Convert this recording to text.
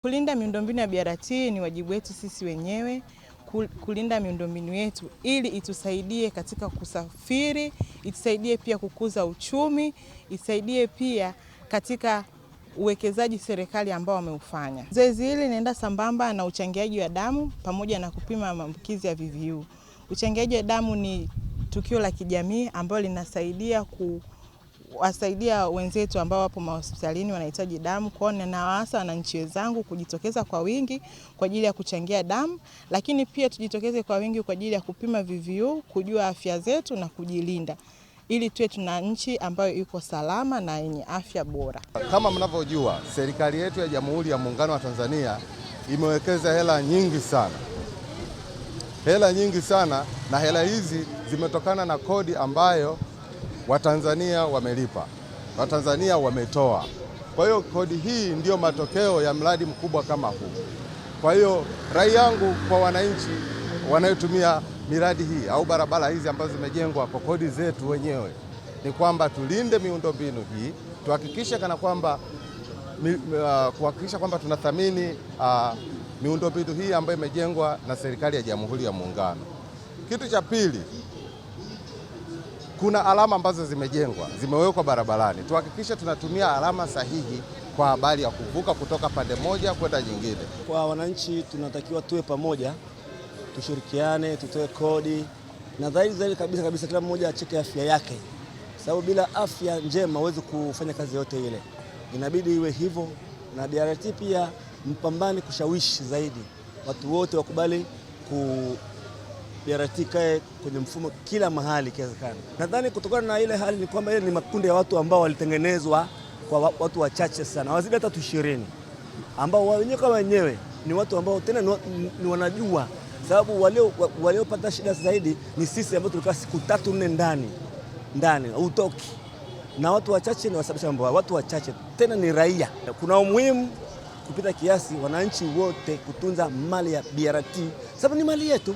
Kulinda miundombinu ya BRT ni wajibu wetu sisi wenyewe, kulinda miundombinu yetu ili itusaidie katika kusafiri, itusaidie pia kukuza uchumi, itusaidie pia katika uwekezaji serikali ambao wameufanya. Zoezi hili linaenda sambamba na uchangiaji wa damu pamoja na kupima maambukizi ya VVU. Uchangiaji wa damu ni tukio la kijamii ambalo linasaidia kuwasaidia wenzetu ambao wapo mahospitalini wanahitaji damu. Kwa hiyo ninawaasa wananchi wenzangu kujitokeza kwa wingi kwa ajili ya kuchangia damu, lakini pia tujitokeze kwa wingi kwa ajili ya kupima VVU, kujua afya zetu na kujilinda, ili tuwe tuna nchi ambayo iko salama na yenye afya bora. Kama mnavyojua, serikali yetu ya Jamhuri ya Muungano wa Tanzania imewekeza hela nyingi sana, na hela hizi zimetokana na kodi ambayo Watanzania wamelipa, Watanzania wametoa. Kwa hiyo kodi hii ndiyo matokeo ya mradi mkubwa kama huu. Kwa hiyo rai yangu kwa wananchi wanaotumia miradi hii au barabara hizi ambazo zimejengwa kwa kodi zetu wenyewe ni kwamba tulinde miundombinu hii, tuhakikishe kwamba tunathamini miundombinu hii ambayo imejengwa na serikali ya Jamhuri ya Muungano. Kitu cha pili, kuna alama ambazo zimewekwa barabarani. Tuhakikishe tunatumia alama sahihi kwa habari ya kuvuka kutoka pande moja kwenda nyingine. Kwa wananchi tunatakiwa tuwe pamoja, tushirikiane, tutoe kodi, na zaidi kabisa kila mmoja acheke afya yake. Sababu bila afya njema huwezi kufanya kazi yote ile. Inabidi iwe hivyo, na BRT pia mpambane kushawishi zaidi watu wote wakubali BRT kae kwenye mfumo kila mahali ikiwezekana. Nadhani kutokana na ile hali ni kwamba ile ni makundi ya watu ambao walitengenezwa kwa watu wachache sana, wazidi hata 20, ambao wenyewe ni watu ambao tena ni wanajua, sababu waliopata shida zaidi ni sisi ambao tulikaa siku 3-4 ndani utoki, na watu wachache ni wasababisha mambo. Watu wachache tena ni raia. Kuna umuhimu kupita kiasi wananchi wote kutunza mali ya BRT, sababu ni mali yetu.